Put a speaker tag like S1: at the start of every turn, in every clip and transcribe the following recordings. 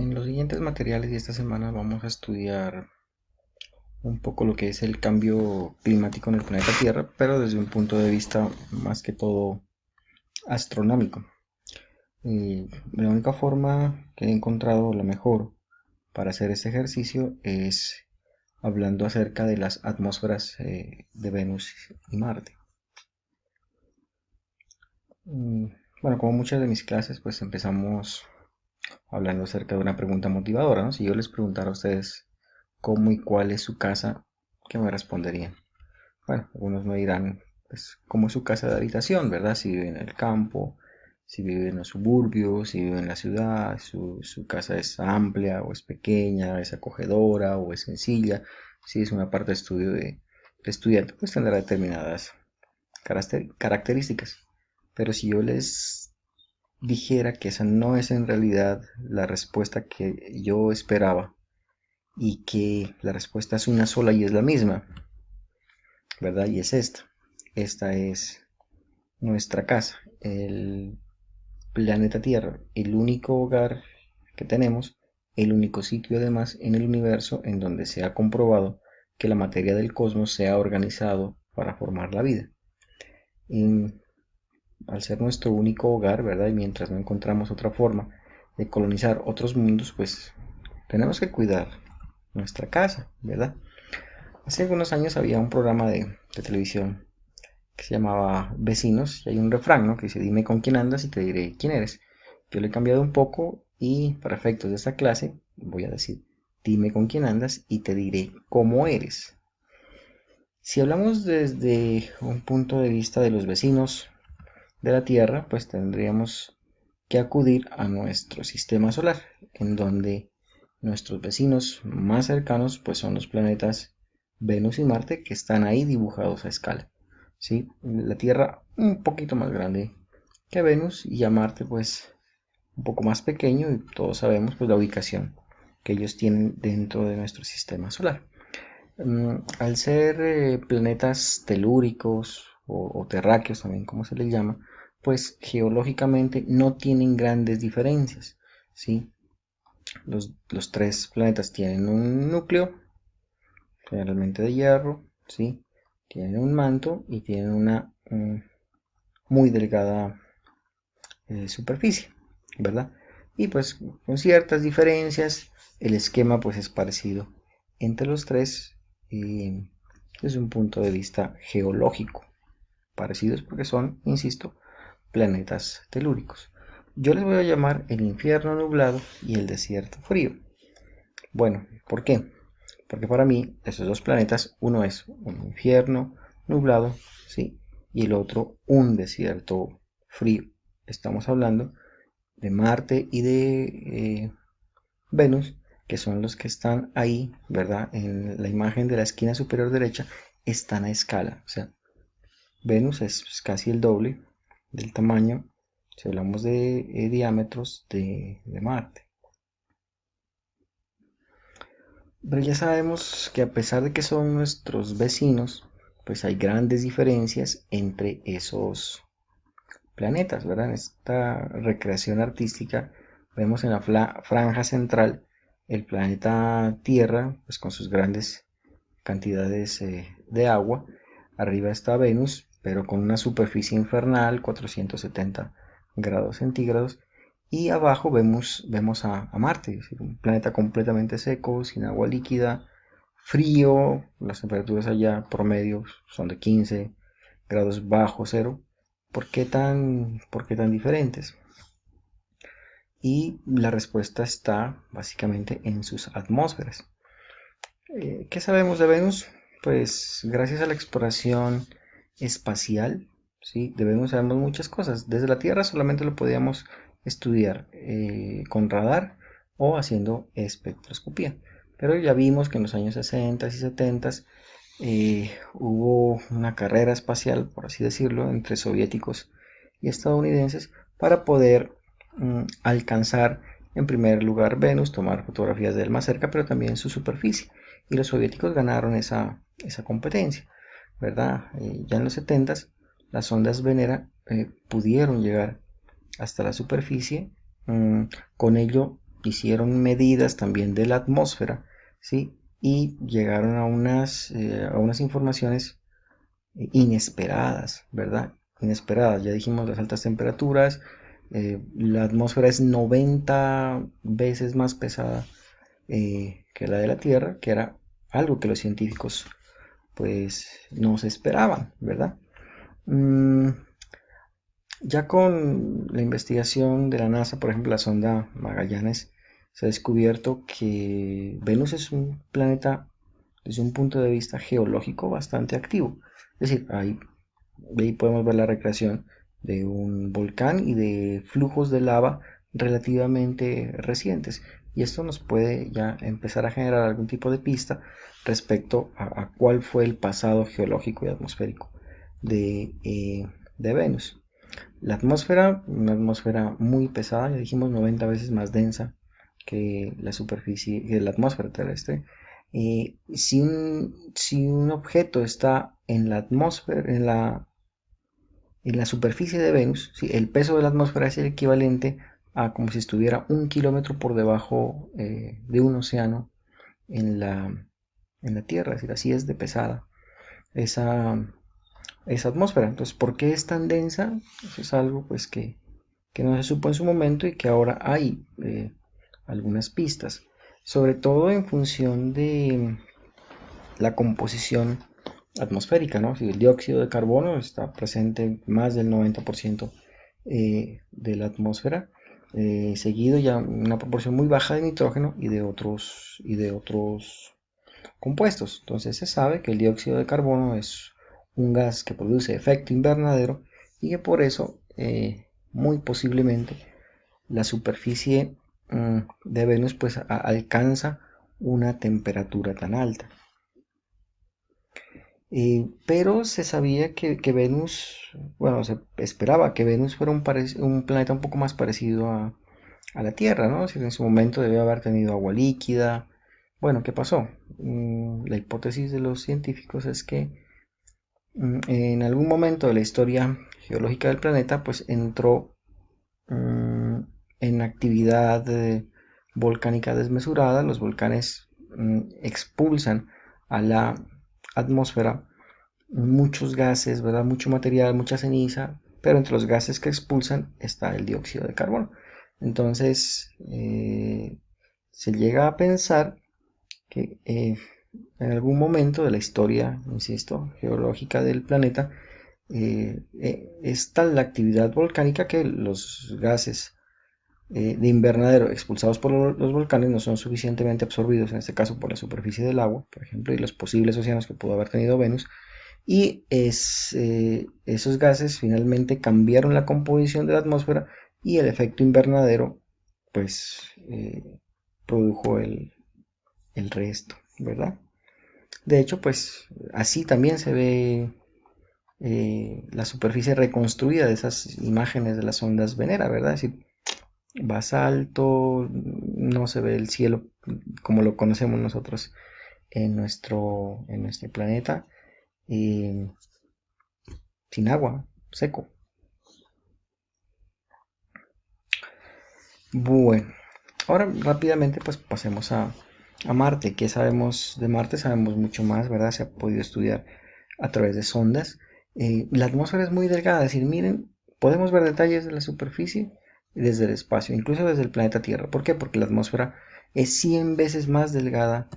S1: En los siguientes materiales de esta semana vamos a estudiar un poco lo que es el cambio climático en el planeta Tierra, pero desde un punto de vista más que todo astronómico. La única forma que he encontrado la mejor para hacer este ejercicio es hablando acerca de las atmósferas de Venus y Marte. Mm, Bueno, como muchas de mis clases, pues empezamos hablando acerca de una pregunta motivadora, ¿no? Si yo les preguntara a ustedes cómo y cuál es su casa, ¿qué me responderían? Bueno, algunos me dirán, pues, cómo es su casa de habitación, ¿verdad? Si vive en el campo, si vive en los suburbios, si vive en la ciudad, su casa es amplia o es pequeña, es acogedora o es sencilla. Si es una parte de estudio de estudiante, pues tendrá determinadas características. Pero si yo les dijera que esa no es en realidad la respuesta que yo esperaba y que la respuesta es una sola y es la misma, ¿verdad? Y es esta. Esta es nuestra casa, el planeta Tierra, el único hogar que tenemos, el único sitio además en el universo en donde se ha comprobado que la materia del cosmos se ha organizado para formar la vida. Y al ser nuestro único hogar, ¿verdad? Y mientras no encontramos otra forma de colonizar otros mundos, pues tenemos que cuidar nuestra casa, ¿verdad? Hace algunos años había un programa de televisión que se llamaba Vecinos y hay un refrán, ¿no? Que dice, dime con quién andas y te diré quién eres. Yo le he cambiado un poco y para efectos de esta clase voy a decir, dime con quién andas y te diré cómo eres. Si hablamos desde un punto de vista de los vecinos de la Tierra, pues tendríamos que acudir a nuestro sistema solar, en donde nuestros vecinos más cercanos pues son los planetas Venus y Marte que están ahí dibujados a escala. ¿Sí? La Tierra un poquito más grande que Venus y a Marte pues un poco más pequeño y todos sabemos pues la ubicación que ellos tienen dentro de nuestro sistema solar. Al ser planetas telúricos o terráqueos también como se les llama, pues geológicamente no tienen grandes diferencias, ¿sí? Los tres planetas tienen un núcleo, generalmente de hierro, ¿sí? Tienen un manto y tienen una muy delgada superficie, ¿verdad? Y pues con ciertas diferencias, el esquema pues es parecido entre los tres desde un punto de vista geológico. Parecidos porque son, insisto, planetas telúricos. Yo les voy a llamar el infierno nublado y el desierto frío. Bueno, ¿por qué? Porque para mí esos dos planetas, uno es un infierno nublado, ¿sí? Y el otro un desierto frío. Estamos hablando de Marte y de Venus, que son los que están ahí, ¿verdad? En la imagen de la esquina superior derecha, están a escala. O sea, Venus es casi el doble del tamaño, si hablamos de diámetros de Marte. Pero ya sabemos que a pesar de que son nuestros vecinos, pues hay grandes diferencias entre esos planetas, ¿verdad? En esta recreación artística vemos en la franja central el planeta Tierra, pues con sus grandes cantidades de agua. Arriba está Venus, pero con una superficie infernal, 470 grados centígrados. Y abajo vemos a Marte, es decir, un planeta completamente seco, sin agua líquida, frío, las temperaturas allá promedio son de 15 grados bajo cero. Por qué tan diferentes? Y la respuesta está básicamente en sus atmósferas. ¿Qué sabemos de Venus? Pues gracias a la exploración espacial, ¿sí? De Venus sabemos muchas cosas. Desde la Tierra solamente lo podíamos estudiar con radar o haciendo espectroscopía. Pero ya vimos que en los años 60 y 70 hubo una carrera espacial, por así decirlo, entre soviéticos y estadounidenses para poder alcanzar en primer lugar Venus, tomar fotografías de él más cerca, pero también su superficie. Y los soviéticos ganaron esa competencia, ¿verdad? Ya en los 70 las sondas Venera pudieron llegar hasta la superficie, con ello hicieron medidas también de la atmósfera, ¿sí? Y llegaron a unas informaciones inesperadas, ¿verdad? Inesperadas, ya dijimos las altas temperaturas, la atmósfera es 90 veces más pesada que la de la Tierra, que era algo que los científicos pues no se esperaban, ¿verdad? Mm, ya con la investigación de la NASA, por ejemplo, la sonda Magallanes, se ha descubierto que Venus es un planeta desde un punto de vista geológico bastante activo. Es decir, ahí podemos ver la recreación de un volcán y de flujos de lava relativamente recientes. Y esto nos puede ya empezar a generar algún tipo de pista respecto a cuál fue el pasado geológico y atmosférico de Venus. La atmósfera, una atmósfera muy pesada, ya dijimos 90 veces más densa que la superficie, que la atmósfera terrestre. Si un objeto está en la atmósfera, en la superficie de Venus, ¿sí? El peso de la atmósfera es el equivalente a como si estuviera 1 kilómetro por debajo de un océano en la Tierra, es decir, así es de pesada esa, esa atmósfera. Entonces, ¿por qué es tan densa? Eso es algo pues que no se supo en su momento y que ahora hay algunas pistas, sobre todo en función de la composición atmosférica, ¿no? Si el dióxido de carbono está presente en más del 90% de la atmósfera, seguido ya una proporción muy baja de nitrógeno y de otros compuestos. Entonces se sabe que el dióxido de carbono es un gas que produce efecto invernadero y que por eso muy posiblemente la superficie de Venus pues alcanza una temperatura tan alta. Pero se sabía que Venus, bueno, se esperaba que Venus fuera un planeta un poco más parecido a la Tierra, ¿no? Si en su momento debió haber tenido agua líquida. Bueno, ¿qué pasó? La hipótesis de los científicos es que en algún momento de la historia geológica del planeta, pues entró en actividad volcánica desmesurada. Los volcanes expulsan a la atmósfera muchos gases, ¿verdad? Mucho material, mucha ceniza, pero entre los gases que expulsan está el dióxido de carbono. Entonces, se llega a pensar que en algún momento de la historia, insisto, geológica del planeta, es tal la actividad volcánica que los gases de invernadero expulsados por los volcanes no son suficientemente absorbidos, en este caso por la superficie del agua, por ejemplo, y los posibles océanos que pudo haber tenido Venus, y esos gases finalmente cambiaron la composición de la atmósfera y el efecto invernadero pues produjo el resto, ¿verdad? De hecho, pues así también se ve la superficie reconstruida de esas imágenes de las ondas Venera, ¿verdad? Es decir, basalto, no se ve el cielo como lo conocemos nosotros en nuestro planeta, eh, sin agua, seco. Bueno, ahora rápidamente pues pasemos a Marte. ¿Qué sabemos de Marte? Sabemos mucho más, ¿verdad? Se ha podido estudiar a través de sondas. La atmósfera es muy delgada, es decir, miren, podemos ver detalles de la superficie desde el espacio, incluso desde el planeta Tierra. ¿Por qué? Porque la atmósfera es 100 veces más delgada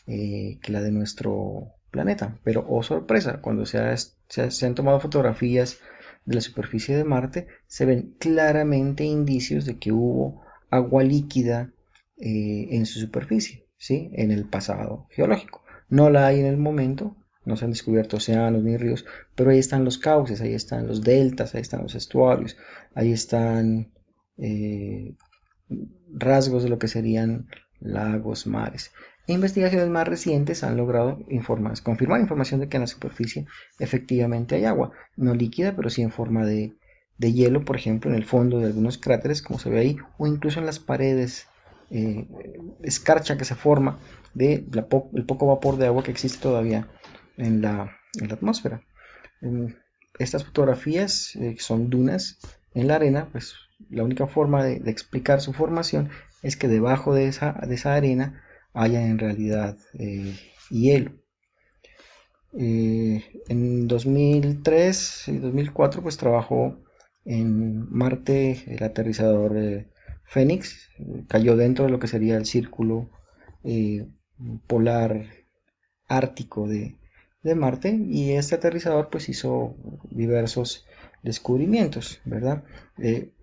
S1: que la de nuestro planeta. Pero, oh sorpresa, cuando se han tomado fotografías de la superficie de Marte, se ven claramente indicios de que hubo agua líquida en su superficie, ¿sí? En el pasado geológico. No la hay en el momento, no se han descubierto océanos ni ríos, pero ahí están los cauces, ahí están los deltas, ahí están los estuarios, ahí están rasgos de lo que serían lagos, mares. Investigaciones más recientes han logrado confirmar información de que en la superficie efectivamente hay agua, no líquida, pero sí en forma de hielo, por ejemplo, en el fondo de algunos cráteres, como se ve ahí, o incluso en las paredes, eh, escarcha que se forma del poco vapor de agua que existe todavía en la atmósfera. Estas fotografías son dunas en la arena, pues la única forma de explicar su formación es que debajo de esa arena haya en realidad hielo. En 2003 y 2004 pues trabajó en Marte el aterrizador Fénix, cayó dentro de lo que sería el círculo eh, polar ártico de Marte, y este aterrizador pues hizo diversos descubrimientos, ¿verdad?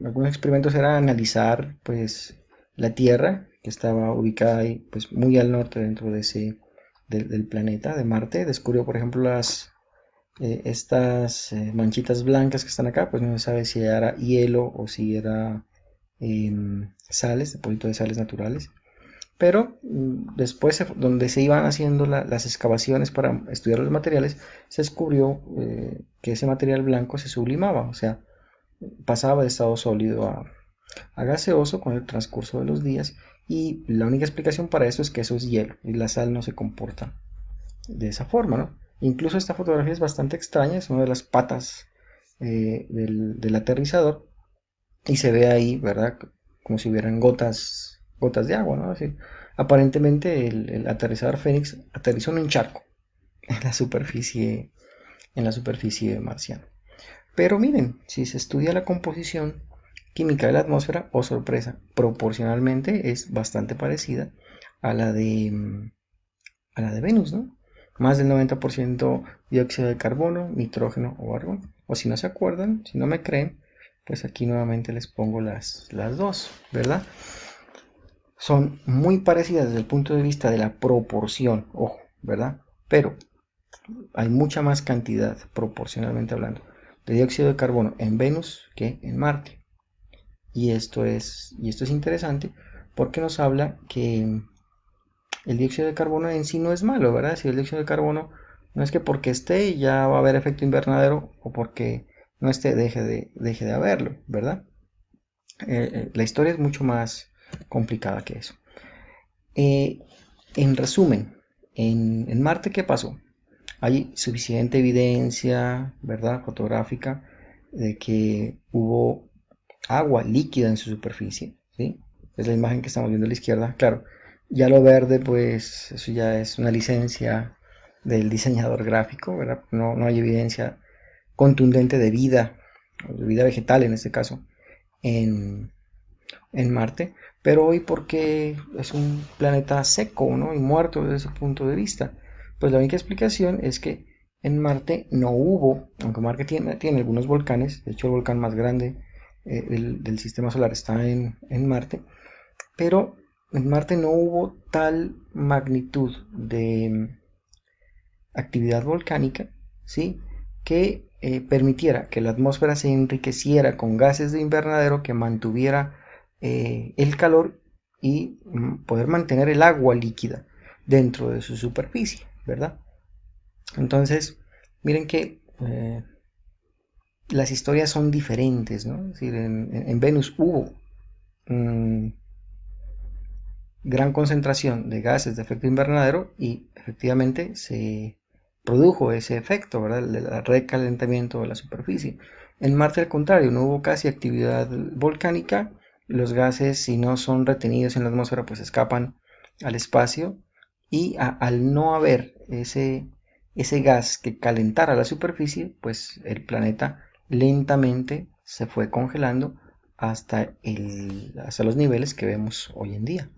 S1: Algunos experimentos era analizar pues la Tierra, que estaba ubicada ahí pues muy al norte dentro de del planeta de Marte. Descubrió por ejemplo estas manchitas blancas que están acá, pues no se sabe si era hielo o si era sales, depósito de sales naturales. Pero después, donde se iban haciendo las excavaciones para estudiar los materiales, se descubrió que ese material blanco se sublimaba, o sea, pasaba de estado sólido a gaseoso con el transcurso de los días, y la única explicación para eso es que eso es hielo y la sal no se comporta de esa forma, ¿no? Incluso esta fotografía es bastante extraña, es una de las patas del aterrizador, y se ve ahí, ¿verdad? Como si hubieran gotas de agua, ¿no? Así, aparentemente el aterrizador Fénix aterrizó en un charco en la superficie marciana. Pero miren, si se estudia la composición química de la atmósfera, oh sorpresa, proporcionalmente es bastante parecida a a la de Venus, ¿no? Más del 90% dióxido de carbono, nitrógeno o argón. O si no se acuerdan, si no me creen, pues aquí nuevamente les pongo las dos, ¿verdad? Son muy parecidas desde el punto de vista de la proporción, ojo, ¿verdad? Pero hay mucha más cantidad, proporcionalmente hablando, de dióxido de carbono en Venus que en Marte. Y esto es interesante porque nos habla que el dióxido de carbono en sí no es malo, ¿verdad? Si el dióxido de carbono no es que porque esté ya va a haber efecto invernadero, o porque no esté deje de haberlo, ¿verdad? La historia es mucho más complicada que eso. Eh, en resumen, en Marte, ¿qué pasó? Hay suficiente evidencia, ¿verdad? Fotográfica de que hubo agua líquida en su superficie, ¿sí? Es la imagen que estamos viendo a la izquierda. Claro, ya lo verde, pues eso ya es una licencia del diseñador gráfico, ¿verdad? No, no hay evidencia contundente de vida vegetal en este caso, en, en Marte, pero hoy porque es un planeta seco, ¿no? Y muerto desde ese punto de vista. Pues la única explicación es que en Marte no hubo, aunque Marte tiene algunos volcanes, de hecho el volcán más grande del sistema solar está en Marte, pero en Marte no hubo tal magnitud de actividad volcánica, ¿sí? Que permitiera que la atmósfera se enriqueciera con gases de invernadero que mantuviera el calor y poder mantener el agua líquida dentro de su superficie, ¿verdad? Entonces, miren que las historias son diferentes, ¿no? Es decir, en Venus hubo mm, gran concentración de gases de efecto invernadero y efectivamente se produjo ese efecto, ¿verdad? El recalentamiento de la superficie. En Marte, al contrario, no hubo casi actividad volcánica. Los gases, si no son retenidos en la atmósfera, pues escapan al espacio, y al no haber ese gas que calentara la superficie, pues el planeta lentamente se fue congelando hasta los niveles que vemos hoy en día.